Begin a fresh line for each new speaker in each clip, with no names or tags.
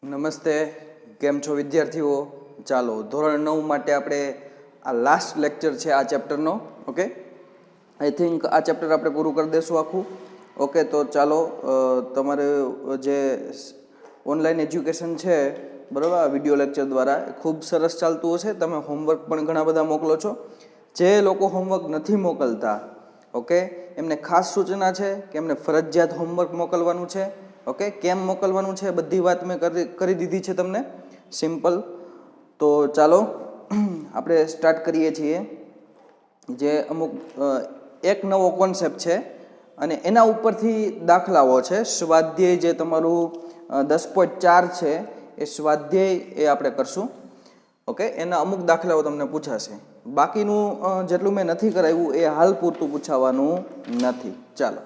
નમસ્તે, કેમ છો વિદ્યાર્થીઓ? ચાલો ધોરણ 9 માટે આપણે આ લાસ્ટ લેક્ચર છે આ ચેપ્ટરનો. ઓકે, આઈ થિંક આ ચેપ્ટર આપણે પૂરું કરી દઈશું આખું. ઓકે, તો ચાલો તમારે જે ઓનલાઈન એજ્યુકેશન છે બરાબર, આ વિડીયો લેક્ચર દ્વારા ખૂબ સરસ ચાલતું હશે. તમે હોમવર્ક પણ ઘણા બધા મોકલો છો. જે લોકો હોમવર્ક નથી મોકલતા, ઓકે, એમને ખાસ સૂચના છે કે એમને ફરજિયાત હોમવર્ક મોકલવાનું છે. ઓકે, કેમ મોકલવાનું છે બધી વાત મેં કરી દીધી છે તમને, સિમ્પલ. તો ચાલો આપણે સ્ટાર્ટ કરીએ છીએ. જે અમુક એક નવો કોન્સેપ્ટ છે અને એના ઉપરથી દાખલાઓ છે. સ્વાધ્યાય જે તમારું 10.4 છે એ સ્વાધ્યાય એ આપણે કરશું. ઓકે, એના અમુક દાખલાઓ તમને પૂછાશે. બાકીનું જેટલું મેં નથી કરાવ્યું એ હાલ પૂરતું પૂછાવાનું નથી. ચાલો,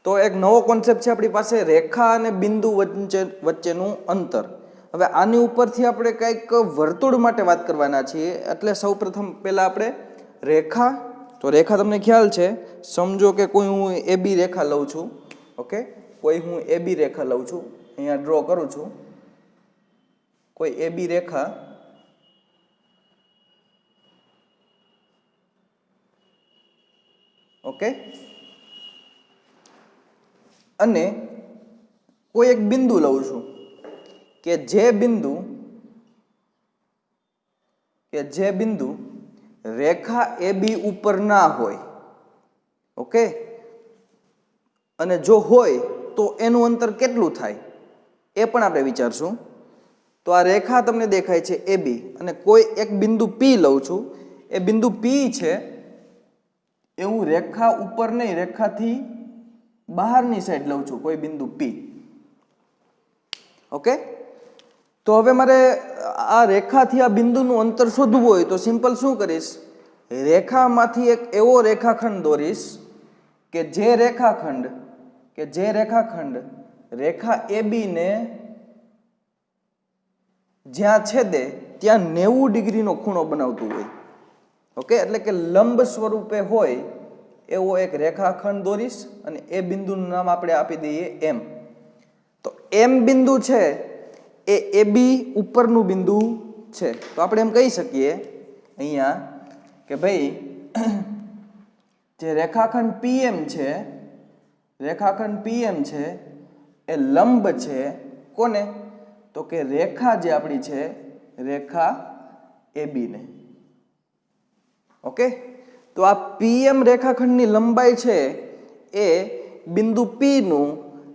તો એક નવો કોન્સેપ્ટ છે આપણી પાસે, રેખા અને બિંદુ વચ્ચેનું અંતર. હવે આની ઉપરથી આપણે કંઈક વર્તુળ માટે વાત કરવાના છીએ. એટલે સૌપ્રથમ પહેલાં આપણે રેખા, તો રેખા તમને ખ્યાલ છે, સમજો કે કોઈ હું એબી રેખા લઉં છું. ઓકે, કોઈ હું એબી રેખા લઉં છું, અહીંયા ડ્રો કરું છું. કોઈ એબી રેખા ઓકે, અને કોઈ એક બિંદુ લઉં છું કે જે બિંદુ રેખા એબી ઉપર ના હોય. ઓકે, અને જો હોય તો એનું અંતર કેટલું થાય એ પણ આપણે વિચારશું. તો આ રેખા તમને દેખાય છે એબી, અને કોઈ એક બિંદુ પી લઉં છું. એ બિંદુ પી છે એ હું રેખા ઉપર નહીં, રેખાથી બહારની સાઈડ લઉં છું, કોઈ બિંદુ પી. ઓકે, તો હવે મારે આ રેખાથી આ બિંદુનું અંતર શોધવું હોય તો સિમ્પલ શું કરીશ, રેખામાંથી એક એવો રેખાખંડ દોરીશ કે જે રેખાખંડ રેખા એબી ને જ્યાં છેદે ત્યાં 90 ડિગ્રીનો ખૂણો બનાવતું હોય. ઓકે, એટલે કે લંબ સ્વરૂપે હોય એવો એક રેખાખંડ દોરીશ અને એ બિંદુનું નામ આપણે આપી દઈએ એમ. તો એમ બિંદુ છે એ એબી ઉપરનું બિંદુ છે. તો આપણે એમ કહી શકીએ અહીંયા કે ભાઈ જે રેખાખંડ પીએમ છે એ લંબ છે કોને? તો કે રેખા જે આપણી છે, રેખા એબી ને. ઓકે, તો આ પીએમ રેખાખંડની લંબાઈ છે એ બિંદુ પી નું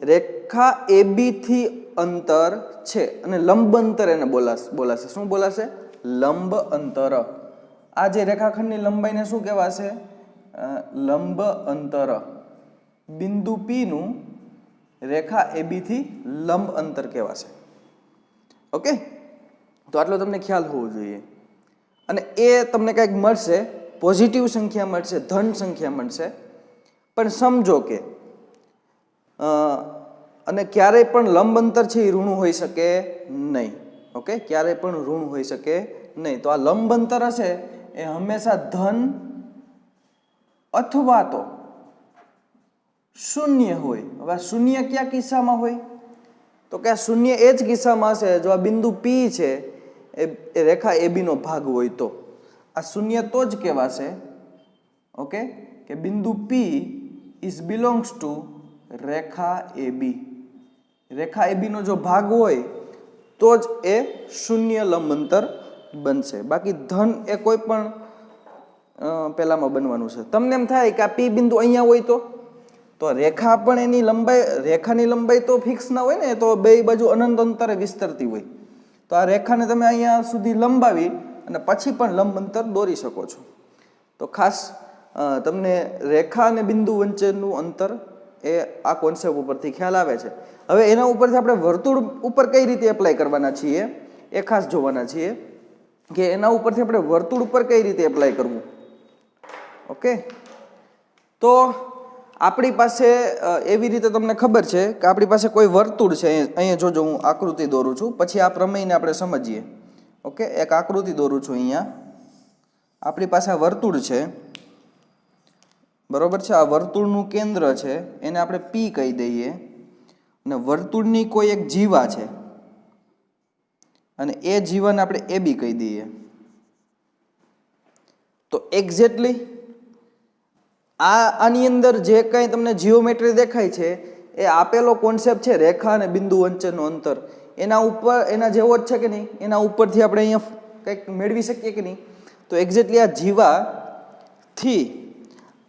રેખા એબી થી અંતર છે, અને લંબ અંતર એને બોલાશે. શું બોલાશે? લંબ અંતર. આ જે રેખાખંડની લંબાઈને શું કહેવાશે? લંબ અંતર. બિંદુ પી નું રેખા એબી થી લંબ અંતર કહેવાશે. ઓકે, તો આટલો તમને ખ્યાલ હોવો જોઈએ. અને એ તમને કંઈક મળશે, પોઝિટિવ સંખ્યા મળશે, ધન સંખ્યા મળશે. પણ સમજો કે અને ક્યારેય પણ લંબ અંતર છે એ ઋણ હોઈ શકે નહીં. ઓકે, ક્યારેય પણ ઋણ હોઈ શકે નહીં. તો આ લંબ અંતર હશે એ હંમેશા ધન અથવા તો શૂન્ય હોય. હવે શૂન્ય કયા કિસ્સામાં હોય? તો કે આ શૂન્ય એ જ કિસ્સામાં હશે જો આ બિંદુ પી છે એ રેખા એબી નો ભાગ હોય. તો આ શૂન્ય તો જ કહેવાશે. ઓકે, કે બિંદુ પી ઇઝ બિલોંગ્સ ટુ રેખા એબી. રેખા એબી નો જો ભાગ હોય તો જ એ શૂન્ય લંબ અંતર બનશે. બાકી ધન એ કોઈ પણ પેલામાં બનવાનું છે. તમને એમ થાય કે આ પી બિંદુ અહીંયા હોય તો રેખા પણ એની લંબાઈ, રેખાની લંબાઈ તો ફિક્સ ના હોય ને, તો બે બાજુ અનંત અંતરે વિસ્તરતી હોય. તો આ રેખાને તમે અહીંયા સુધી લંબાવી અને પછી પણ લંબ અંતર દોરી શકો છો. તો ખાસ તમને રેખા અને બિંદુ વચ્ચેનું અંતર એ આ કોન્સેપ્ટ ઉપરથી ખ્યાલ આવે છે. હવે એના ઉપરથી આપણે વર્તુળ ઉપર કઈ રીતે એપ્લાય કરવાના છીએ એ ખાસ જોવાના છીએ કે એના ઉપરથી આપણે વર્તુળ ઉપર કઈ રીતે એપ્લાય કરવું. ઓકે, તો આપણી પાસે એવી રીતે તમને ખબર છે કે આપણી પાસે કોઈ વર્તુળ છે. અહીંયા જોજો, હું આકૃતિ દોરું છું, પછી આ પ્રમેયને આપણે સમજીએ. ઓકે, એક આકૃતિ દોરું છું. અહીંયા આપણી પાસે આ વર્તુળ છે, બરોબર છે. આ વર્તુળનું કેન્દ્ર છે એને આપણે પી કહી દઈએ, અને વર્તુળની કોઈ એક જીવા છે અને એ જીવાને આપણે એ બી કહી દઈએ. તો એક્ઝેક્ટલી આની અંદર જે કંઈ તમને જીઓમેટ્રી દેખાય છે એ આપેલો કોન્સેપ્ટ છે રેખા અને બિંદુ વચ્ચેનું અંતર, એના ઉપર એના જેવો જ છે કે નહીં, એના ઉપરથી આપણે અહીંયા કંઈક મેળવી શકીએ કે નહીં. તો એક્ઝેક્ટલી આ જીવાથી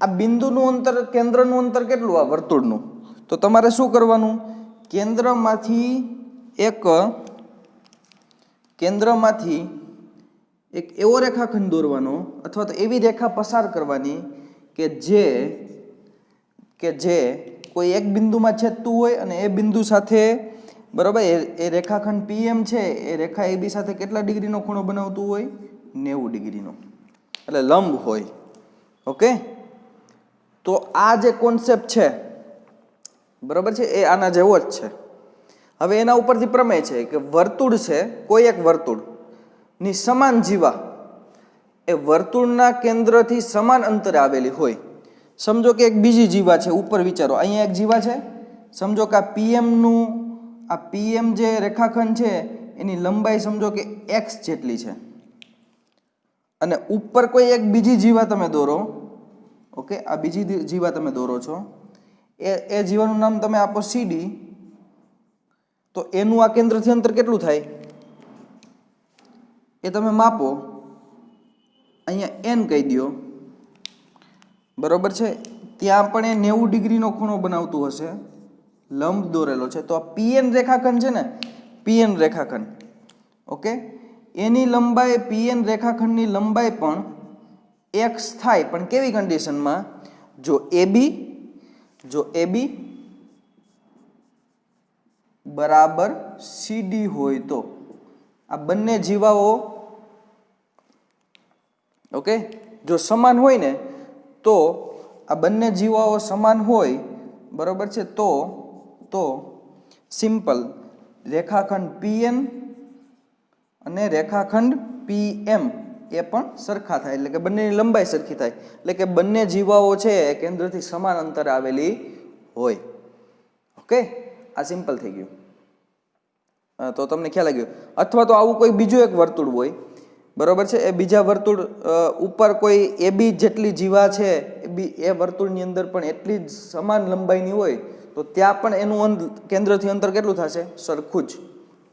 આ બિંદુનું અંતર, કેન્દ્રનું અંતર કેટલું આ વર્તુળનું? તો તમારે શું કરવાનું, કેન્દ્રમાંથી એક એવો રેખાખંડ દોરવાનો અથવા તો એવી રેખા પસાર કરવાની કે જે કોઈ એક બિંદુમાં છેદતું હોય અને એ બિંદુ સાથે બરાબર એ રેખાખંડ PM છે એ રેખા AB સાથે કેટલા ડિગ્રીનો ખૂણો બનાવતું હોય? 90 ડિગ્રીનો, એટલે લંબ હોય. ઓકે, તો આ જે કોન્સેપ્ટ છે બરાબર છે એ આના જેવો જ છે. હવે એના ઉપરથી પ્રમેય છે કે વર્તુળ છે, કોઈ એક વર્તુળની સમાન જીવા એ વર્તુળના કેન્દ્રથી સમાન અંતરે આવેલી હોય. સમજો કે એક બીજી જીવા છે, ઉપર વિચારો, અહીંયા એક જીવા છે, સમજો કે આ PM જે રેખાખંડ છે એની લંબાઈ સમજો કે x જેટલી છે, અને ઉપર કોઈ એક બીજી જીવા તમે દોરો. ઓકે, આ બીજી જીવા તમે દોરો છો, એ જીવાનું નામ તમે આપો CD. તો એનું આ કેન્દ્રથી અંતર કેટલું થાય એ તમે માપો, અહીંયા n કહી દો, બરોબર છે. ત્યાં પણ એ 90 ડિગ્રીનો ખૂણો બનાવતું હશે, લંબ દોરેલો છે. તો આ PN રેખાખંડ છે ને, PN રેખાખંડ, ઓકે, એની લંબાઈ, PN રેખાખંડની લંબાઈ પણ x થાય, પણ કેવી કન્ડિશનમાં? જો AB બરાબર CD હોય તો. આ બંને જીવાઓ ઓકે જો સમાન હોય ને, તો આ બંને જીવાઓ સમાન હોય બરોબર છે, તો સિમ્પલ રેખાખંડ PN અને રેખાખંડ PM એ પણ સરખા થાય, એટલે કે બંનેની લંબાઈ સરખી થાય, એટલે કે બંને જીવાઓ છે એ કેન્દ્રથી સમાન અંતરે આવેલી હોય. ઓકે, આ સિમ્પલ થઈ ગયું. તો તમને ખ્યાલ આવી ગયો. અથવા તો આવું કોઈ બીજું એક વર્તુળ હોય બરોબર છે, એ બીજા વર્તુળ ઉપર કોઈ AB જેટલી જીવા છે એ વર્તુળની અંદર પણ એટલી જ સમાન લંબાઈની હોય, તો ત્યાં પણ એનું કેન્દ્રથી અંતર કેટલું થશે? સરખું જ.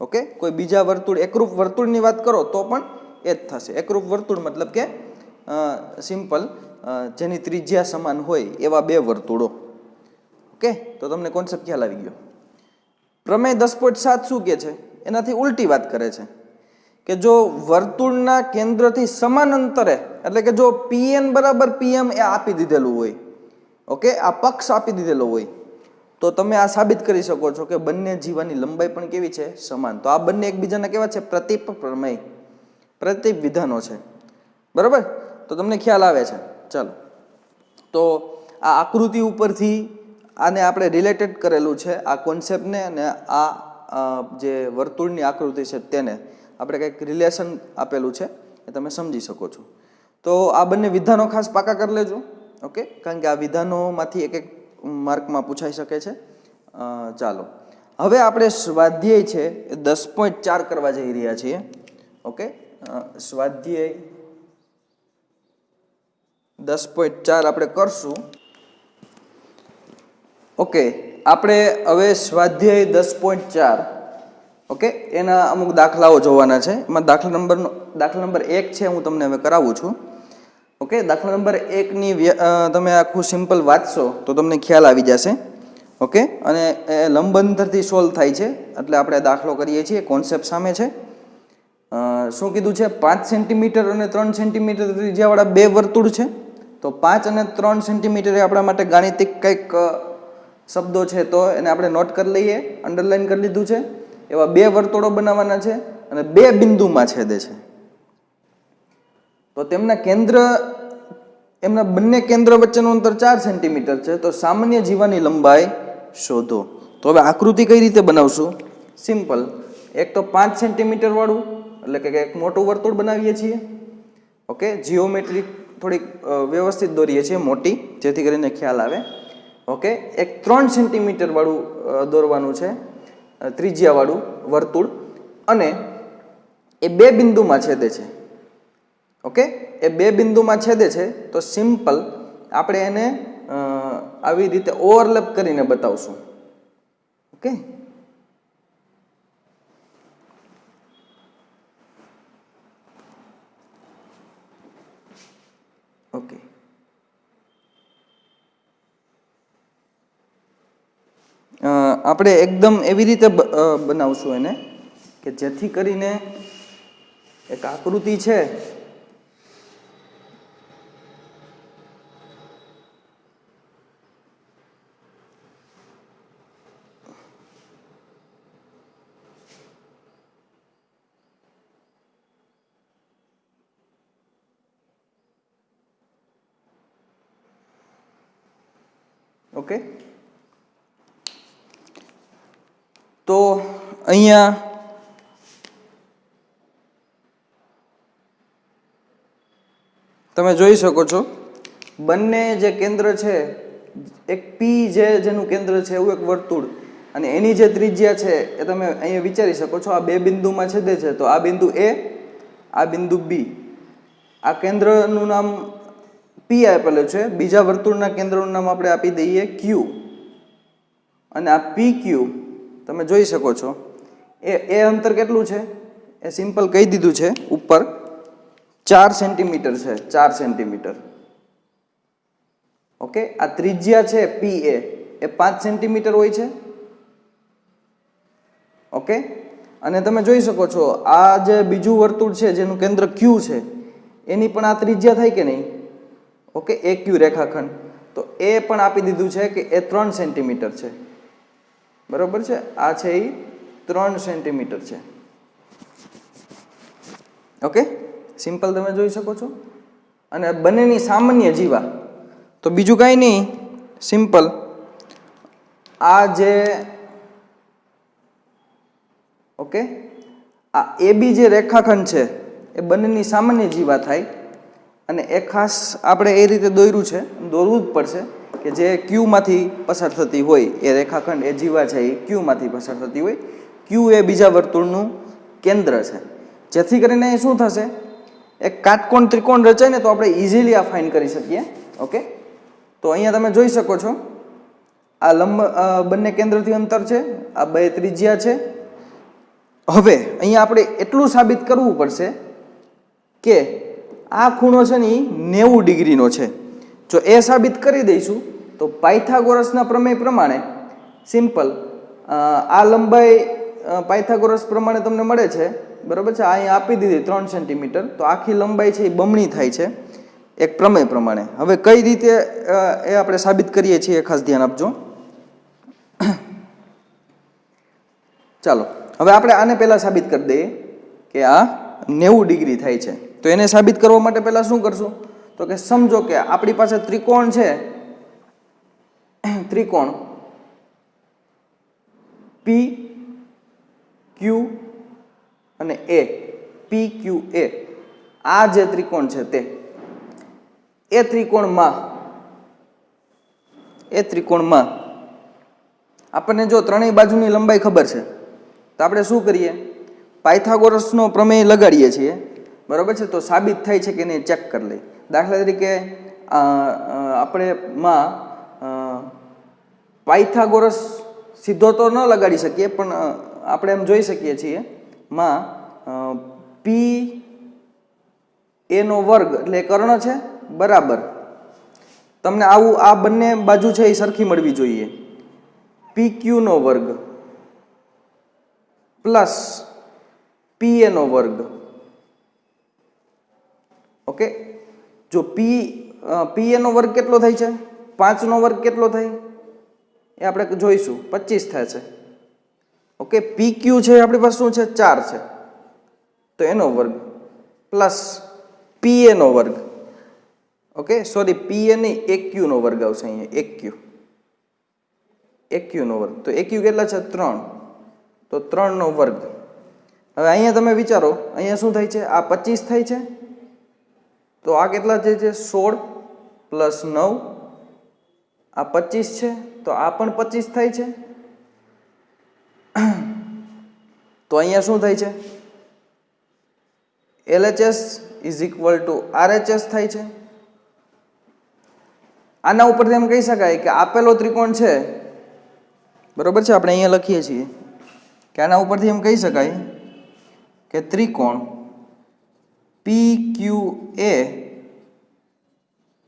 ઓકે, કોઈ બીજા વર્તુળ, એકરૂપ વર્તુળની વાત કરો તો પણ એ જ થશે. એકરૂપ વર્તુળ મતલબ કે સિમ્પલ જેની ત્રિજ્યા સમાન હોય એવા બે વર્તુળો. ઓકે, તો તમને કોન્સેપ્ટ ખ્યાલ આવી ગયો. પ્રમેય 10.7 શું કહે છે? એનાથી ઉલટી વાત કરે છે કે જો વર્તુળના કેન્દ્રથી સમાન અંતરે, એટલે કે જો PN બરાબર PM એ આપી દીધેલું હોય, ઓકે, આ પક્ષ આપી દીધેલો હોય, તો તમે આ સાબિત કરી શકો છો કે બંને જીવાની લંબાઈ પણ કેવી છે? સમાન. તો આ બંને એકબીજાના કેવા છે? પ્રતીપ પ્રમેય, પ્રતીપ વિધાનો છે. બરાબર, તો તમને ખ્યાલ આવે છે. ચાલો, તો આ આકૃતિ ઉપરથી આને આપણે રિલેટેડ કરેલું છે, આ કોન્સેપ્ટને અને આ જે વર્તુળની આકૃતિ છે તેને આપણે કંઈક રિલેશન આપેલું છે, એ તમે સમજી શકો છો. તો આ બંને વિધાનો ખાસ પાકા કરી લેજો. ઓકે, કારણ કે આ વિધાનોમાંથી એક માર્કમાં પૂછાઈ શકે છે. ચાલો, હવે આપણે સ્વાધ્યાય છે એ 10.4 કરવા જઈ રહ્યા છીએ. ઓકે, સ્વાધ્યાય 10.4 આપણે કરશું. ઓકે, આપણે હવે સ્વાધ્યાય 10.4 ઓકે એના અમુક દાખલાઓ જોવાના છે. એમાં દાખલા નંબર 1 છે, હું તમને હવે કરાવું છું. ઓકે, દાખલા નંબર 1ની તમે આખું સિમ્પલ વાંચશો તો તમને ખ્યાલ આવી જશે. ઓકે, અને એ લંબ અંતરથી સોલ્વ થાય છે, એટલે આપણે દાખલો કરીએ છીએ. કોન્સેપ્ટ સામે છે. શું કીધું છે? 5 સેન્ટીમીટર અને 3 સેન્ટીમીટર ત્રિજ્યાવાળા બે વર્તુળ છે. તો 5 અને 3 સેન્ટીમીટર એ આપણા માટે ગાણિતિક કંઈક શબ્દો છે, તો એને આપણે નોટ કરી લઈએ, અંડરલાઈન કરી લીધું છે. એવા બે વર્તુળો બનાવવાના છે અને બે બિંદુમાં છેદે છે. તો એમના બંને કેન્દ્ર વચ્ચેનું અંતર 4 સેન્ટીમીટર છે. તો સામાન્ય જીવાની લંબાઈ શોધો. તો હવે આકૃતિ કઈ રીતે બનાવશું? સિમ્પલ, એક તો 5 સેન્ટીમીટર વાળું, એટલે કે એક મોટું વર્તુળ બનાવીએ છીએ. ઓકે, જીઓમેટ્રી થોડીક વ્યવસ્થિત દોરીએ છીએ, મોટી, જેથી કરીને ખ્યાલ આવે. ઓકે, એક 3 સેન્ટીમીટર વાળું દોરવાનું છે, ત્રિજ્યા વાળું વર્તુળ, અને એ બે બિંદુમાં છેદે છે. ઓકે, એ બે બિંદુમાં છેદે છે તો સિમ્પલ આપણે એને આવી રીતે ઓવરલેપ કરીને બતાવશું. ઓકે, ઓકે, આપણે એકદમ એવી રીતે બનાવશું એને કે જેથી કરીને એક આકૃતિ છે ઓકે. તો અહીંયા તમે જોઈ શકો છો બંને જે કેન્દ્ર છે, એક પી જેનું કેન્દ્ર છે એવું એક વર્તુળ અને એની જે ત્રિજ્યા છે એ તમે અહીંયા વિચારી શકો છો. આ બે બિંદુમાં છેદે છે તો આ બિંદુ એ, આ બિંદુ બી. આ કેન્દ્રનું નામ પી આપેલું છે, બીજા વર્તુળના કેન્દ્રનું નામ આપણે આપી દઈએ ક્યુ. અને આ પી ક્યુ તમે જોઈ શકો છો એ અંતર કેટલું છે એ સિમ્પલ કહી દીધું છે ઉપર, 4 સેન્ટીમીટર છે, 4 સેન્ટીમીટર. ઓકે, આ ત્રિજ્યા છે પી એ 5 સેન્ટીમીટર હોય છે. ઓકે, અને તમે જોઈ શકો છો આ જે બીજું વર્તુળ છે જેનું કેન્દ્ર ક્યુ છે એની પણ આ ત્રિજ્યા થાય કે નહીં. ઓકે, એ ક્યુ રેખાખંડ, તો એ પણ આપી દીધું છે કે એ 3 સેન્ટીમીટર છે. બરોબર છે, આ છે એ 3 સેન્ટીમીટર છે. ઓકે, સિમ્પલ તમે જોઈ શકો છો. અને બંનેની સામાન્ય જીવા તો બીજું કાંઈ નહીં, સિમ્પલ આ જે ઓકે આ એ બી જે રેખાખંડ છે એ બંનેની સામાન્ય જીવા થાય. અને એ ખાસ આપણે એ રીતે દોર્યું છે, દોરવું જ પડશે કે જે ક્યુમાંથી પસાર થતી હોય એ રેખાખંડ, એ જીવા છે એ ક્યુમાંથી પસાર થતી હોય. ક્યુ એ બીજા વર્તુળનું કેન્દ્ર છે, જેથી કરીને એ શું થશે, એક કાટકોણ ત્રિકોણ રચાય ને તો આપણે ઇઝીલી આ ફાઇન્ડ કરી શકીએ. ઓકે, તો અહીંયા તમે જોઈ શકો છો આ બંને કેન્દ્રથી અંતર છે, આ બે ત્રિજ્યા છે. હવે અહીંયા આપણે એટલું સાબિત કરવું પડશે કે આ ખૂણો છે ને એ 90 ડિગ્રીનો છે. જો એ સાબિત કરી દઈશું તો પાયથાગોરસના પ્રમેય પ્રમાણે સિમ્પલ આ લંબાઈ પાયથાગોરસ પ્રમાણે તમને મળે છે. બરોબર છે, અહીંયા આપી દીધી 3 સેન્ટીમીટર, તો આખી લંબાઈ છે એ બમણી થાય છે એક પ્રમેય પ્રમાણે. હવે કઈ રીતે એ આપણે સાબિત કરીએ છીએ ખાસ ધ્યાન આપજો. ચાલો હવે આપણે આને પહેલા સાબિત કરી દઈએ કે આ 90 ડિગ્રી થાય છે. તો એને સાબિત કરવા માટે પહેલા શું કરશું, તો કે સમજો કે આપણી પાસે ત્રિકોણ છે, ત્રિકોણ પી ક્યુ અને એ, પી ક્યુ એ. આ જે ત્રિકોણ છે તે એ ત્રિકોણમાં આપણને જો ત્રણેય બાજુની લંબાઈ ખબર છે તો આપણે શું કરીએ, પાયથાગોરસનો પ્રમેય લગાડીએ છીએ. બરોબર છે, તો સાબિત થાય છે કે નહીં ચેક કરી લઈએ. દાખલા તરીકે આપણે પાયથાગોરસ સીધો તો ન લગાડી શકીએ, પણ આપણે એમ જોઈ શકીએ છીએ પી એનો વર્ગ એટલે કર્ણ છે બરાબર. તમને આવું આ બંને બાજુ છે એ સરખી મળવી જોઈએ. પી ક્યુ નો વર્ગ પ્લસ પી એ નો વર્ગ. ઓકે, જો પી એ નો વર્ગ કેટલો થાય છે, 5 નો વર્ગ કેટલો થાય એ આપણે જોઈશું, 25 થાય છે. ઓકે, પી ક્યુ છે આપણી પાસે શું છે 4 છે તો એનો વર્ગ પ્લસ પી એ નો વર્ગ. ઓકે, સોરી પી એ નહીં, એક ક્યુ નો વર્ગ આવશે અહીંયા, એક ક્યુ નો વર્ગ. તો એક ક્યુ કેટલા છે 3, તો 3 નો વર્ગ. હવે અહીંયા તમે વિચારો અહીંયા શું થાય છે, આ 25 થાય છે તો આ કેટલા થાય છે 16 પ્લસ 9, આ 25 છે તો આ પણ 25 થાય છે. તો અહીંયા શું થાય છે LHS is equal two RHS થાય છે. આના ઉપરથી એમ કહી શકાય કે આપેલો ત્રિકોણ છે, બરોબર છે, આપણે અહીંયા લખીએ છીએ કે આના ઉપરથી એમ કહી શકાય કે ત્રિકોણ PQA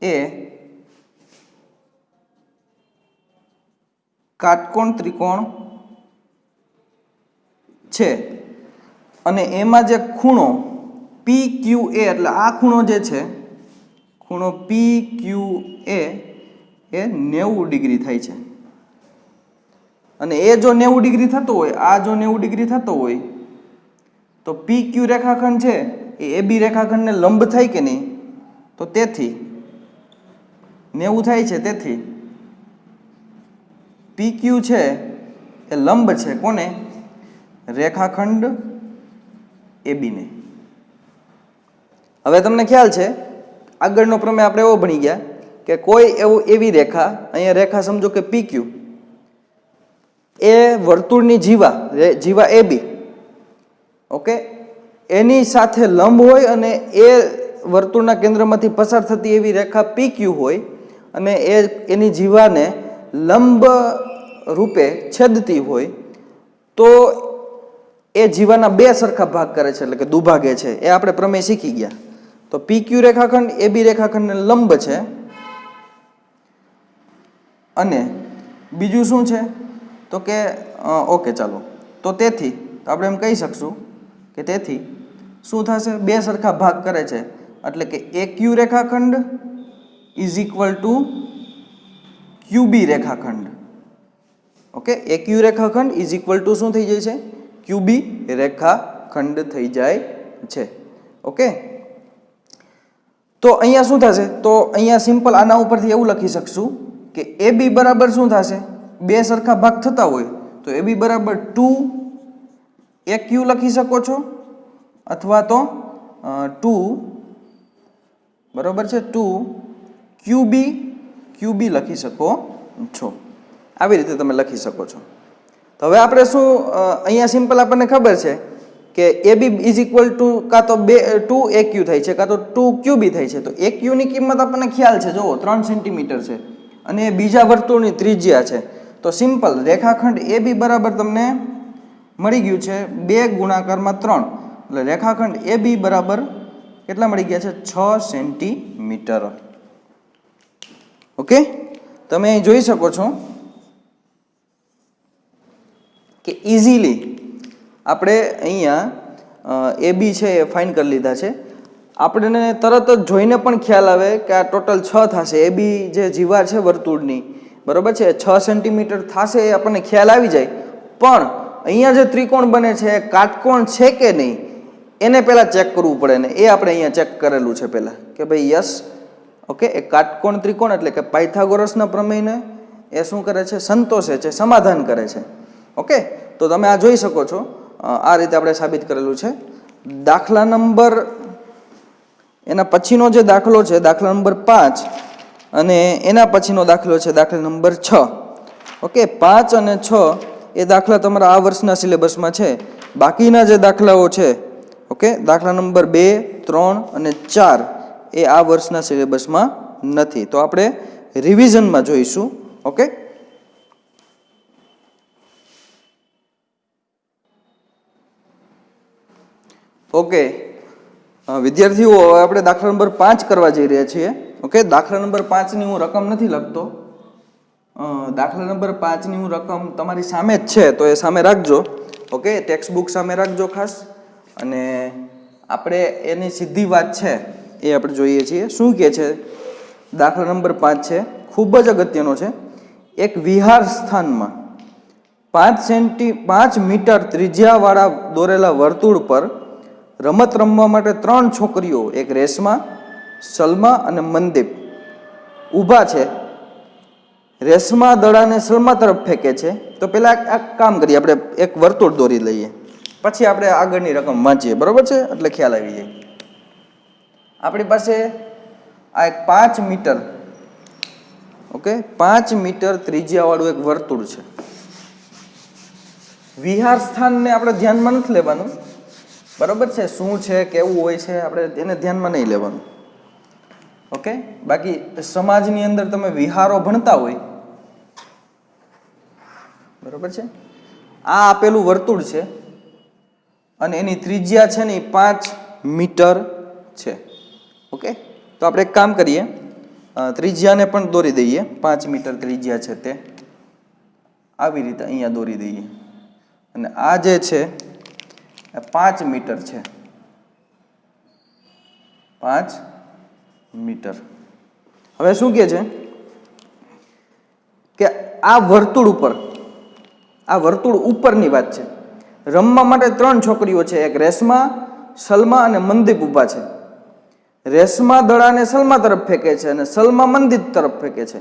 એ કાટકોણ ત્રિકોણ છે અને એમાં જે ખૂણો PQA એટલે આ ખૂણો જે છે, ખૂણો PQA એ 90 ડિગ્રી થાય છે. અને એ જો 90 ડિગ્રી થતો હોય, આ જો 90 ડિગ્રી થતો હોય તો PQ રેખાખંડ છે એ AB રેખાખંડને લંબ થાય કે નહીં? તો તેથી 90 થાય છે, તેથી PQ છે એ લંબ છે કોને? રેખાખંડ AB ને. હવે તમને ખ્યાલ છે આગળનો પ્રમેય આપણે એવો ભણી ગયા કે કોઈ એવી રેખા, અહીંયા રેખા સમજો કે PQ એ વર્તુળની જીવા AB, ઓકે, એની સાથે લંબ હોય અને એ વર્તુળના કેન્દ્રમાંથી પસાર થતી એવી રેખા PQ હોય અને એની જીવાને લંબ રૂપે છેદતી હોય તો એ જીવાના બે સરખા ભાગ કરે છે, એટલે કે દુભાગે છે. એ આપણે પ્રમેય શીખી ગયા. તો PQ રેખાખંડ AB રેખાખંડને લંબ છે. અને બીજું શું છે તો કે ઓકે ચાલો, તો તેથી આપણે એમ કહી શકશું કે તેથી શું થશે? બે સરખા ભાગ કરે છે, એટલે કે AQ રેખાખંડ ઇઝ ઇક્વલ ટુ QB રેખાખંડ. ઓકે, AQ રેખાખંડ ઇઝ ઇક્વલ ટુ શું થઈ જાય છે? QB રેખાખંડ થઈ જાય છે. ઓકે, તો અહીંયા શું થશે? તો અહીંયા સિમ્પલ આના ઉપરથી એવું લખી શકશું કે AB બરાબર શું થશે? બે સરખા ભાગ થતા હોય તો AB બરાબર 2AQ લખી શકો છો, અથવા તો 2 બરાબર છે 2QB લખી શકો છો. આવી રીતે તમે લખી શકો છો. તો હવે આપણે શું અહીંયા સિમ્પલ આપણને ખબર છે કે AB ઇઝ ઇક્વલ ટુ કાં તો 2AQ થાય છે કાં તો 2QB થાય છે. તો AQ ની કિંમત આપણને ખ્યાલ છે, જુઓ 3 સેન્ટીમીટર છે અને એ બીજા વર્તુળની ત્રિજ્યા છે. તો સિમ્પલ રેખાખંડ AB બરાબર તમને મળી ગયું છે 2 ગુણાકારમાં 3, એટલે રેખાખંડ AB બરાબર કેટલા મળી ગયા છે? 6 સેન્ટીમીટર. ઓકે, તમે અહીં જોઈ શકો છો કે ઇઝીલી આપણે અહીંયા AB છે એ ફાઇન કરી લીધા છે. આપણને તરત જ જોઈને પણ ખ્યાલ આવે કે આ ટોટલ 6 થશે. AB જે જીવા છે વર્તુળની, બરોબર છે, 6 સેન્ટીમીટર થશે એ આપણને ખ્યાલ આવી જાય. પણ અહીંયા જે ત્રિકોણ બને છે એ કાટકોણ છે કે નહીં એને પહેલાં ચેક કરવું પડે ને એ આપણે અહીંયા ચેક કરેલું છે પહેલાં કે ભાઈ યસ, ઓકે, એ કાટકોણ ત્રિકોણ એટલે કે પાયથાગોરસના પ્રમેયને એ શું કરે છે? સંતોષે છે, સમાધાન કરે છે. ઓકે, તો તમે આ જોઈ શકો છો, આ રીતે આપણે સાબિત કરેલું છે. દાખલા નંબર એના પછીનો જે દાખલો છે દાખલા નંબર 5 અને એના પછીનો દાખલો છે દાખલા નંબર 6. ઓકે, 5 અને 6 એ દાખલા તમારા આ વર્ષના સિલેબસમાં છે. બાકીના જે દાખલાઓ છે, ઓકે, દાખલા નંબર 2, 3 અને 4 એ આ વર્ષના સિલેબસમાં નથી. તો આપણે રિવિઝનમાં જોઈશું. ઓકે, ઓકે વિદ્યાર્થીઓ, હવે આપણે દાખલા નંબર 5 કરવા જઈ રહ્યા છીએ. ઓકે, દાખલા નંબર 5 ની હું રકમ નથી લખતો. દાખલા નંબર 5 ની હું રકમ તમારી સામે જ છે, તો એ સામે રાખજો. ઓકે, ટેક્સ્ટ બુક સામે રાખજો ખાસ. અને આપણે એની સીધી વાત છે એ આપણે જોઈએ છીએ. શું કહે છે? દાખલા નંબર 5 છે, ખૂબ જ અગત્યનો છે. એક વિહાર સ્થાનમાં 5 મીટર ત્રિજ્યાવાળા દોરેલા વર્તુળ પર રમત રમવા માટે 3 છોકરીઓ, એક રેશમા, સલમા અને મનદીપ ઊભા છે. રેશમા દડાને સલમા તરફ ફેંકે છે. તો પહેલા એક કામ કરીએ, આપણે એક વર્તુળ દોરી લઈએ, પછી આપણે આગળની રકમ વાંચીએ, બરોબર છે? એટલે ખ્યાલ આવી જાય. આપણી પાસે આ એક 5 મીટર, ઓકે, 5 મીટર ત્રિજ્યાવાળું એક વર્તુળ છે. વિહાર સ્થાનને આપણે ધ્યાનમાં નથી લેવાનું, બરાબર છે, શું છે કેવું હોય છે આપણે એને ધ્યાનમાં નહીં લેવાનું. ઓકે, બાકી સમાજની અંદર તમે વિહારો ભણતા હોય, બરાબર છે, આ આપેલું વર્તુળ છે અને એની ત્રિજ્યા છે ને 5 મીટર છે. ઓકે, તો આપણે એક કામ કરીએ, ત્રિજ્યાને પણ દોરી દઈએ. 5 મીટર ત્રિજ્યા છે તે આવી રીતે અહીંયા દોરી દઈએ અને આ જે છે એ 5 મીટર છે. 5 મીટર. હવે શું કહે છે કે આ વર્તુળ ઉપરની વાત છે. રમવા માટે 3 છોકરીઓ છે, એક રેશમા, સલમા અને મનદીપ ઊભા છે. રેશમા દડાને સલમા તરફ ફેંકે છે અને સલમા મનદીપ તરફ ફેંકે છે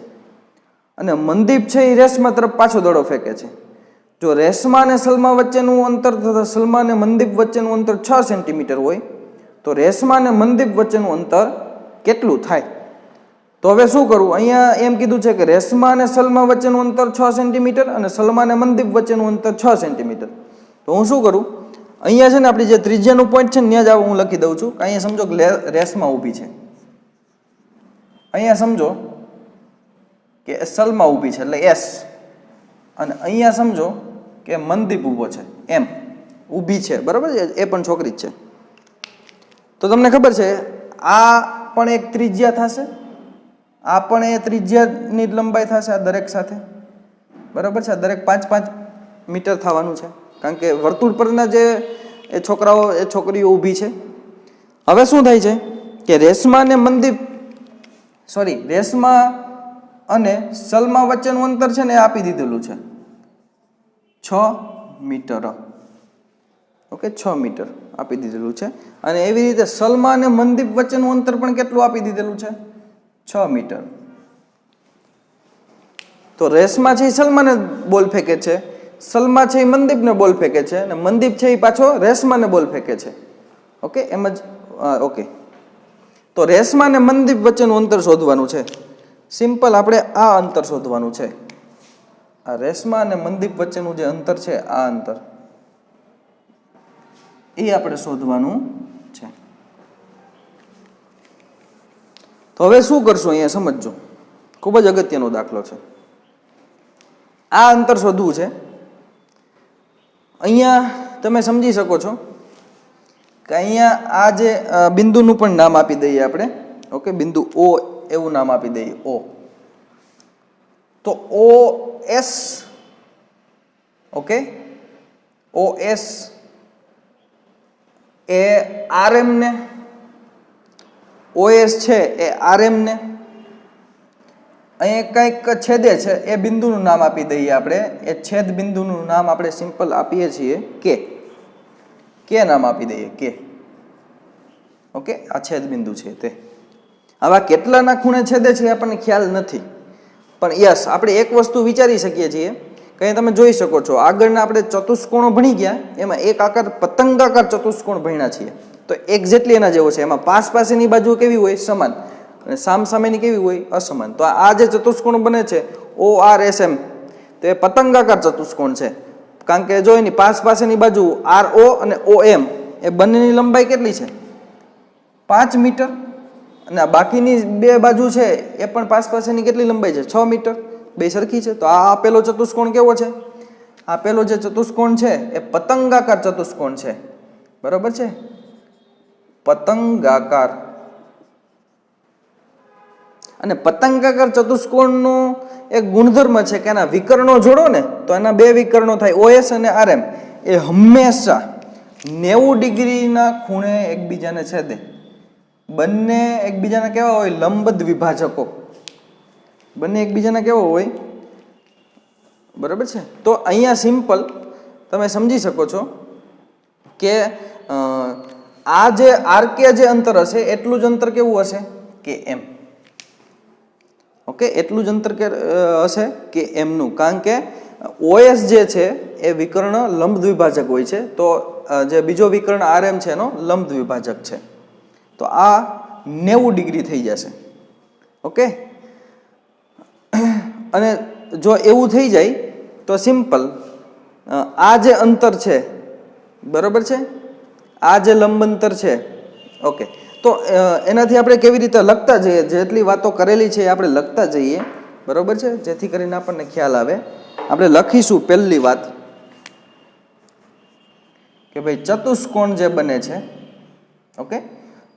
અને મનદીપ છે એ રેશમા તરફ પાછો દડો ફેંકે છે. જો રેશમા અને સલમા વચ્ચેનું અંતર તથા સલમા અને મનદીપ વચ્ચેનું અંતર 6 સેન્ટીમીટર હોય તો રેશમા અને મનદીપ વચ્ચેનું અંતર કેટલું થાય? તો હવે શું કરવું? અહીંયા એમ કીધું છે કે રેશમા અને સલમા વચ્ચેનું અંતર 6 સેન્ટીમીટર અને સલમા અને મનદીપ વચ્ચેનું અંતર 6 સેન્ટીમીટર. તો હું શું કરું, અહીંયા છે ને આપણી જે ત્રિજ્યાનું પોઈન્ટ છે ને ત્યાં જ હું લખી દઉં છું. અહીંયા સમજો કે રેશમા ઊભી છે, અહીંયા સમજો કે સલમા ઊભી છે એટલે એસ, અને અહીંયા સમજો કે મનદીપ ઊભો છે એમ, ઊભી છે, બરાબર છે, એ પણ છોકરી જ છે. તો તમને ખબર છે આ પણ એક ત્રિજ્યા થશે, આ પણ એ ત્રિજ્યાની લંબાઈ થશે આ દરેક સાથે, બરાબર છે. આ દરેક 5-5 મીટર થવાનું છે કારણ કે વર્તુળ પરના જે એ છોકરાઓ એ છોકરીઓ ઊભી છે. હવે શું થાય છે કે રેશમા અને સલમા વચ્ચેનું અંતર છે ને એ આપી દીધેલું છે 6 મીટર. ઓકે, 6 મીટર આપી દીધેલું છે અને એવી રીતે સલમા અને મનદીપ વચ્ચેનું અંતર પણ કેટલું આપી દીધેલું છે? 6 મીટર. તો રેશમા છે એ સલમાને બોલ ફેંકે છે, સલમા છે એ મનદીપને બોલ ફેંકે છે અને મનદીપ છે એ પાછો રેશમાને બોલ ફેંકે છે. ઓકે, એમ જ. ઓકે, તો રેશમા અને મનદીપ વચ્ચેનું અંતર શોધવાનું છે. સિમ્પલ, આપણે આ અંતર શોધવાનું છે. આ રેશમા અને મનદીપ વચ્ચેનું જે અંતર છે, આ અંતર એ આપણે શોધવાનું છે. તો હવે શું કરશું અહીંયા સમજજો, ખૂબ જ અગત્યનો દાખલો છે. આ અંતર શોધવું છે. અહીંયા તમે સમજી શકો છો કે અહીંયા આ જે બિંદુનું પણ નામ આપી દઈએ આપણે. ઓકે, બિંદુ ઓ એવું નામ આપી દઈએ, ઓ. તો OS, ઓકે, OS એ RM ને, OS છે એ RM ને અહીંયા કંઈક છેદે છે એ બિંદુનું નામ આપી દઈએ આપણે. એ છેદ બિંદુનું નામ આપણે સિમ્પલ આપીએ છીએ કે નામ આપી દઈએ કે. ઓકે, આ છેદ બિંદુ છે તે. આવા કેટલાના ખૂણે છેદે છે આપણને ખ્યાલ નથી, પણ યસ આપણે એક વસ્તુ વિચારી શકીએ છીએ કે અહીં તમે જોઈ શકો છો આગળના આપણે ચતુષ્કોણો ભણી ગયા એમાં એક આકાર પતંગાકાર ચતુષ્કોણ ભણ્યા છીએ તો એક્ઝેક્ટલી એના જેવો છે. એમાં પાસેની બાજુ કેવી હોય? સમાન, અને સામસામેની કેવી હોય? અસમાન. તો આ જે ચતુષ્કોણ બને છે ORSM તો એ પતંગાકાર ચતુષ્કોણ છે કારણ કે જો એની પાસેની બાજુ RO અને OM એ બંનેની લંબાઈ કેટલી છે? 5 મીટર, અને આ બાકીની બે બાજુ છે એ પણ પાસેની કેટલી લંબાઈ છે? 6 મીટર. બે સરખી છે. તો આ આપેલો ચતુષ્કોણ કેવો છે? આપેલો જે ચતુષ્કોણ છે એ પતંગાકાર ચતુષ્કોણ છે, બરોબર છે, પતંગાકાર. અને પતંગાકાર ચતુષ્કોણનો એક ગુણધર્મ છે કે એના વિકર્ણો જોડો ને તો એના બે વિકર્ણો થાય OS અને RM એ હંમેશા 90 ડિગ્રીના ખૂણે એકબીજાને છેદે. બંને એકબીજાના કેવા હોય? લંબ દ્વિભાજકો. બંને એકબીજાના કેવા હોય? બરાબર છે. તો અહીંયા સિમ્પલ તમે સમજી શકો છો કે આ જે RK જે અંતર હશે એટલું જ અંતર કેવું હશે? કે M. ઓકે, એટલું જ અંતર હશે કે M નું, કારણ કે OS જે છે એ વિકર્ણ લંબ દ્વિભાજક હોય છે, તો જે બીજો વિકર્ણ RM છે એનો લંબ દ્વિભાજક છે. તો આ 90 ડિગ્રી થઈ જશે. ઓકે, અને જો એવું થઈ જાય તો સિમ્પલ આ જે અંતર છે, બરાબર છે, આ જે લંબ અંતર છે, ઓકે, તો એનાથી આપણે કેવી રીતે લખતા જઈએ, જેટલી વાતો કરેલી છે એ આપણે લખતા જઈએ, બરોબર છે, જેથી કરીને આપણને ખ્યાલ આવે. આપણે લખીશું પહેલી વાત કે ભાઈ ચતુષ્કોણ જે બને છે, ઓકે,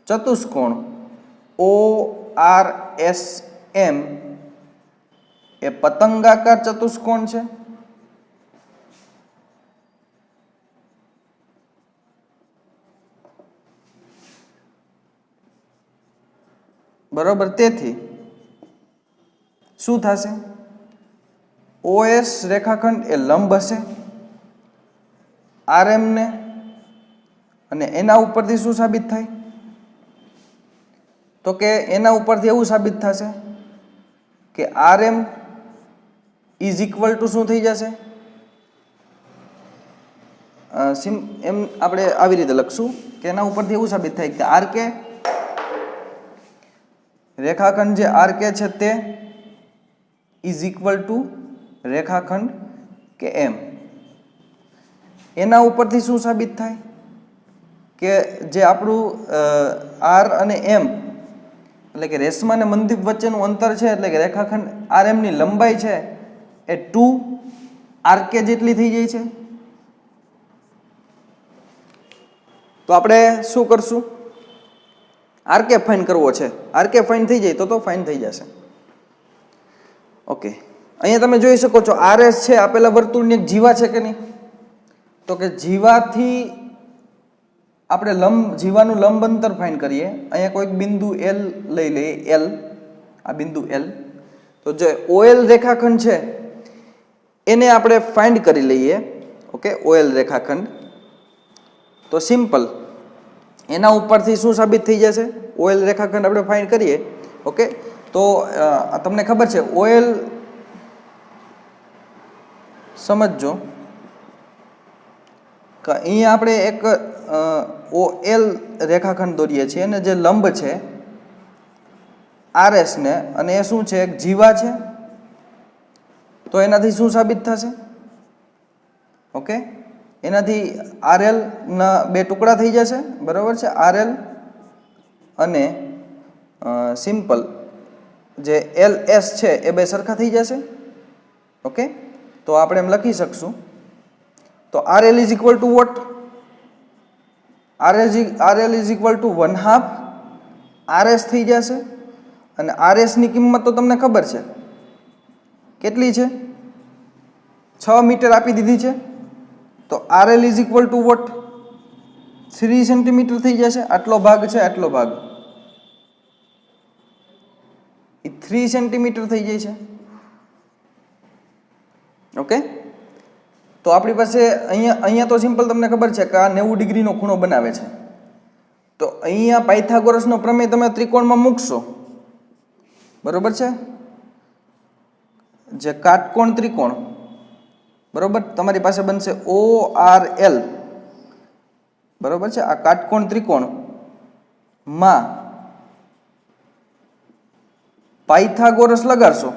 ચતુષ્કોણ ORSM એ પતંગાકાર ચતુષ્કોણ છે. બરોબર, તેથી શું થશે? OS રેખાખંડ એ લંબ હશે RM ને, અને એના ઉપરથી શું સાબિત થાય? તો કે એના ઉપરથી એવું સાબિત થશે કે RM ઇઝ ઇક્વલ ટુ શું થઈ જશે? એમ આપણે આવી રીતે લખશું કે એના ઉપરથી એવું સાબિત થાય કે RK રેખાખંડ જે RK છે તે ઇઝ ઇક્વલ ટુ રેખાખંડ કે M. એના ઉપરથી શું સાબિત થાય કે જે આપણું R અને M એટલે કે રેશમા અને મંદીપ વચ્ચેનું અંતર છે, એટલે કે રેખાખંડ RM ની લંબાઈ છે એ 2RK જેટલી થઈ જાય છે. તો આપણે શું કરશું? RK ફાઇન કરવો છે. RK ફાઇન થઈ જાય તો ફાઇન થઈ જશે. ઓકે, અહીંયા તમે જોઈ શકો છો RS છે આપેલા વર્તુળની એક જીવા છે કે નહીં? તો કે જીવાથી આપણે જીવાનું લંબ અંતર ફાઇન કરીએ. અહીંયા કોઈક બિંદુ L લઈ લઈએ, L, આ બિંદુ L. તો જે OL રેખાખંડ છે એને આપણે ફાઇન્ડ કરી લઈએ. ઓકે, OL રેખાખંડ. તો સિમ્પલ એના ઉપરથી શું સાબિત થઈ જશે? OL રેખાખંડ આપણે ફાઇન્ડ કરીએ. ઓકે, તો તમને ખબર છે OL, સમજજો કે અહીંયા આપણે એક OL રેખાખંડ દોરીએ છીએ અને જે લંબ છે RS ને, અને એ શું છે? એક જીવા છે. તો એનાથી શું સાબિત થશે? ઓકે, એનાથી RL ના બે ટુકડા થઈ જશે, બરાબર છે, RL અને સિમ્પલ જે LS છે એ બે સરખા થઈ જશે. ઓકે, તો આપણે એમ લખી શકશું. તો RL is equal to what? RL is equal to 1/2 RS થઈ જશે. અને RS ની કિંમત તો તમને ખબર છે કેટલી છે? 6 મીટર આપી દીધી છે. તો RL is equal to what? 3 centimetre થઈ જશે. આટલો ભાગ છે, આટલો ભાગ એ 3 સેન્ટીમીટર થઈ જાય છે. ઓકે, તો આપણી પાસે અહીંયા તો સિમ્પલ તમને ખબર છે કે આ 90 ડિગ્રીનો ખૂણો બનાવે છે. તો અહીંયા પાયથાગોરસનો પ્રમેય તમે ત્રિકોણમાં મૂકશો, બરોબર છે, જે કાટકોણ ત્રિકોણ, બરોબર, તમારી પાસે બનશે ORL, બરોબર છે. આ કાટકોણ ત્રિકોણ માં પાયથાગોરસ લગાડશો.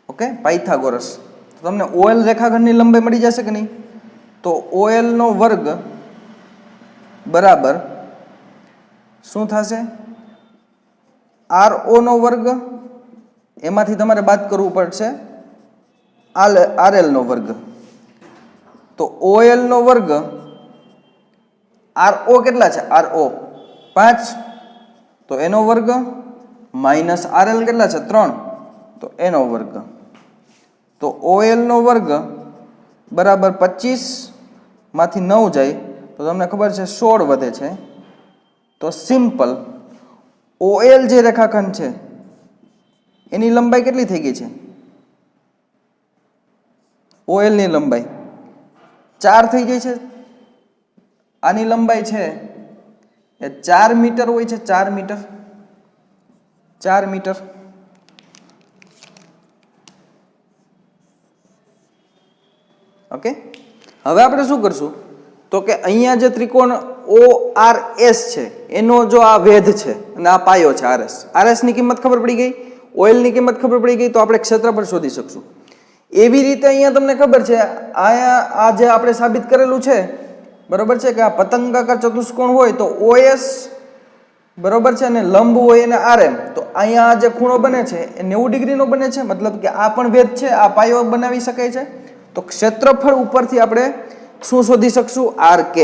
ઓકે, પાયથાગોરસ, તો તમને OL રેખાખંડની લંબાઈ મળી જશે કે નહીં? તો OL નો વર્ગ બરાબર શું થશે? RO નો વર્ગ, એમાંથી તમારે બાદ કરવું પડશે RL નો વર્ગ. તો OL નો વર્ગ, RO કેટલા છે? RO 5, તો એનો વર્ગ, માઇનસ RL કેટલા છે? 3, તો એનો વર્ગ. તો OL નો વર્ગ બરાબર 25 માંથી 9 જાય તો તમને ખબર છે 16 વધે છે. તો સિમ્પલ OL જે રેખાખંડ છે એની લંબાઈ કેટલી થઈ ગઈ છે? OL ની લંબાઈ 4 થઈ ગઈ છે. આની લંબાઈ છે એ 4 મીટર હોય છે. 4 મીટર, 4 મીટર. ઓકે, હવે આપણે શું કરશું? તો કે અહીંયા જે ત્રિકોણ ORS છે એનો જો આ વેધ છે અને આ પાયો છે RS ની કિંમત ખબર પડી ગઈ, OL ની કિંમત ખબર પડી ગઈ, તો આપણે ક્ષેત્રફળ શોધી શકશું. એવી રીતે અહીંયા તમને ખબર છે આ જે આપણે સાબિત કરેલું છે બરોબર છે કે આ પતંગાકાર ચતુષ્કોણ હોય તો OS બરોબર છે અને લંબ હોય એને RM. તો અહીંયા જે ખૂણો બને છે એ 90 ડિગ્રીનો બને છે, મતલબ કે આ પણ વેધ છે, આ પાયો બનાવી શકાય છે. તો ક્ષેત્રફળ ઉપરથી આપણે શું શોધી શકશું? RK.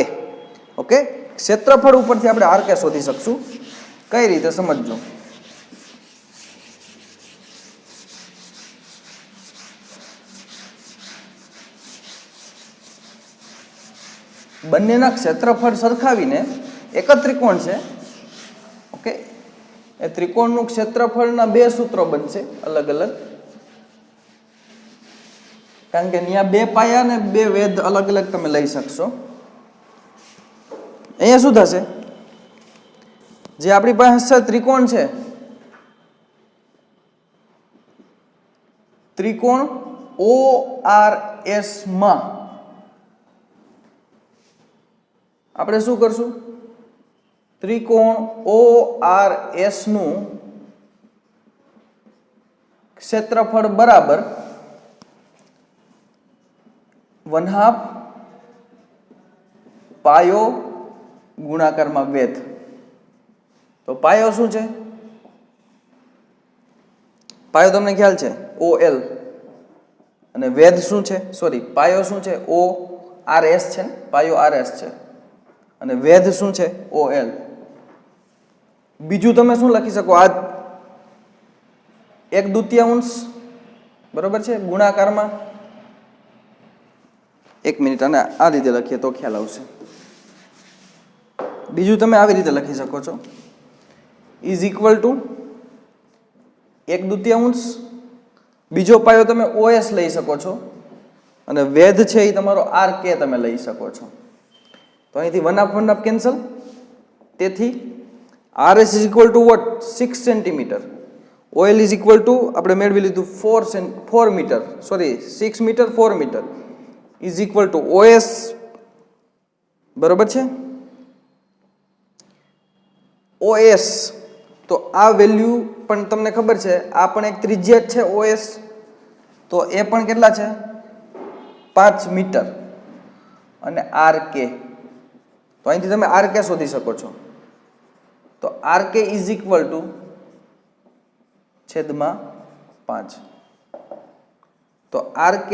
ઓકે, ક્ષેત્રફળ ઉપરથી આપણે RK શોધી શકશું. કઈ રીતે સમજજો. બંનેના ક્ષેત્રફળ સરખાવીને એક જ ત્રિકોણ છે. ઓકે, એ ત્રિકોણનું ક્ષેત્રફળના બે સૂત્રો બનશે અલગ અલગ, કારણ કે ત્યાં બે પાયા ને બે વેધ અલગ અલગ તમે લઈ શકશો. અહીંયા શું થશે? જે આપણી પાસે ત્રિકોણ છે, ત્રિકોણ ORS માં આપણે શું કરશું? ત્રિકોણ ORS નું ક્ષેત્રફળ બરાબર 1/2 પાયો ગુણાકારમાં વેધ. તો પાયો શું છે? પાયો તમને ખ્યાલ છે OL, અને વેધ શું છે? સોરી, પાયો શું છે? ORS છે ને, પાયો RS છે, અને વેધ શું છે? OL. બીજું તમે શું લખી શકો? આ 1/2 બરોબર છે ગુણાકારમાં. એક મિનિટ, અને આ રીતે લખીએ તો ખ્યાલ આવશે. બીજું તમે આવી રીતે લખી શકો છો, ઇઝ ઇક્વલ ટુ 1/2. બીજો પાયો તમે OS લઈ શકો છો, અને વેધ છે એ તમારો RK તમે લઈ શકો છો. તો અહીંથી 1/2 કેન્સલ. તેથી RS is equal to what? 6 centimetre. OL is equal to આપણે મેળવી લીધું 4 metre, sorry 6 metre 4 metre is equal to OS. બરોબર છે? OS તો આ વેલ્યુ પણ તમને ખબર છે, આ પણ એક ત્રિજ્યા છે OS, તો એ પણ કેટલા છે? 5 મીટર. અને RK, તો અહીંથી તમે RK શોધી શકો છો. તો RK ઇઝ ઇક્વલ ટુ છેદમાં 5. તો RK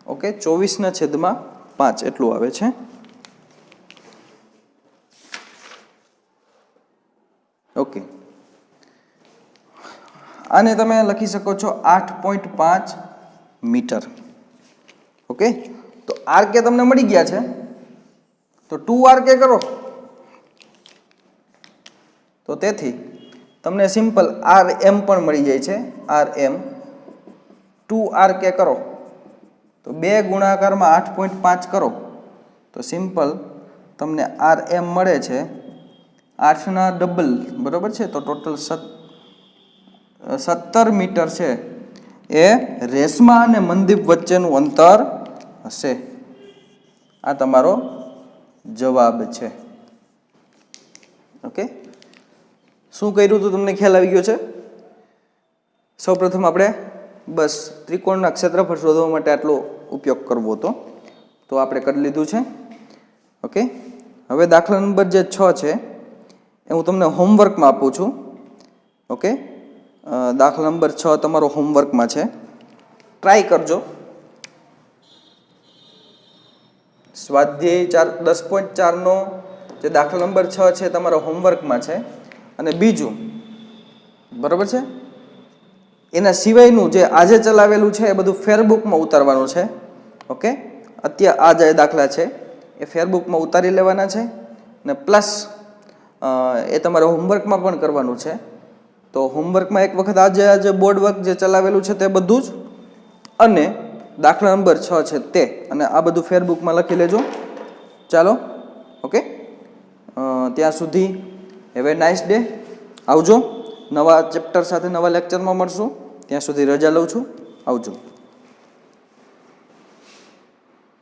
ઓકે 24/5 એટલું આવે છે. ઓકે, આને તમે લખી શકો છો 8.5 મીટર. ઓકે, તો RK તમને મળી ગયા છે, તો 2RK કરો. તો તેથી તમને સિમ્પલ RM પણ મળી જાય છે. RM 2RK કરો તો 2 ગુણાકારમાં 8.5 કરો તો સિમ્પલ તમને RM મળે છે 8 ના ડબલ. બરોબર છે? તો ટોટલ 17 મીટર છે એ રેશમા અને મનદીપ વચ્ચેનું અંતર હશે. આ તમારો જવાબ છે. ઓકે, શું કર્યું હતું તમને ખ્યાલ આવી ગયો છે? સૌપ્રથમ આપણે બસ ત્રિકોણના ક્ષેત્રફળ શોધવા માટે આટલો ઉપયોગ કરવો હતો, તો આપણે કરી લીધું છે. ઓકે, હવે દાખલા નંબર જે 6 છે એ હું તમને હોમવર્કમાં આપું છું. ઓકે, દાખલા નંબર 6 તમારો હોમવર્કમાં છે, ટ્રાય કરજો. સ્વાધ્યાય 10.4 નો જે દાખલા નંબર 6 છે તમારો હોમવર્કમાં છે. અને બીજું, બરોબર છે, એના સિવાયનું જે આજે ચલાવેલું છે એ બધું ફેરબુકમાં ઉતારવાનું છે. ઓકે, અત્યારે આ જે દાખલા છે એ ફેરબુકમાં ઉતારી લેવાના છે, ને પ્લસ એ તમારે હોમવર્કમાં પણ કરવાનું છે. તો હોમવર્કમાં એક વખત આજે બોર્ડ વર્ક જે ચલાવેલું છે તે બધું જ, અને દાખલા નંબર 6 છે તે, અને આ બધું ફેરબુકમાં લખી લેજો. ચાલો, ઓકે, ત્યાં સુધી હેવ એ નાઇસ ડે. આવજો. નવા ચેપ્ટર સાથે નવા લેક્ચરમાં મળશું. ત્યાં સુધી રજા લઉં છું. આવજો.